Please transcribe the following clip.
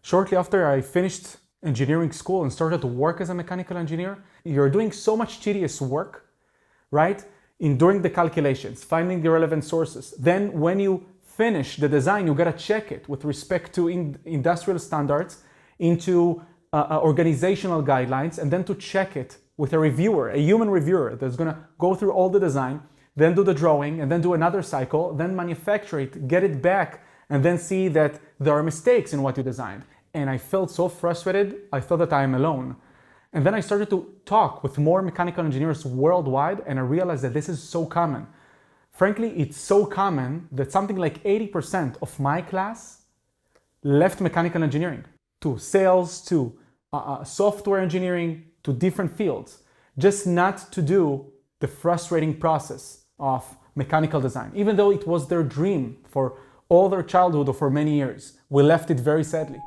Shortly after I finished engineering school and started to work as a mechanical engineer, you're doing so much tedious work, right? In doing the calculations, finding the relevant sources. Then when you finish the design, you gotta check it with respect to industrial standards, into organizational guidelines, and then to check it with a reviewer, a human reviewer that's gonna go through all the design, then do the drawing, and then do another cycle, then manufacture it, get it back, and then see that there are mistakes in what you designed. And I felt so frustrated, I thought that I am alone. And then I started to talk with more mechanical engineers worldwide, and I realized that this is so common. Frankly, it's so common that something like 80% of my class left mechanical engineering to sales, to software engineering, to different fields, just not to do the frustrating process of mechanical design. Even though it was their dream for all their childhood or for many years, we left it very sadly.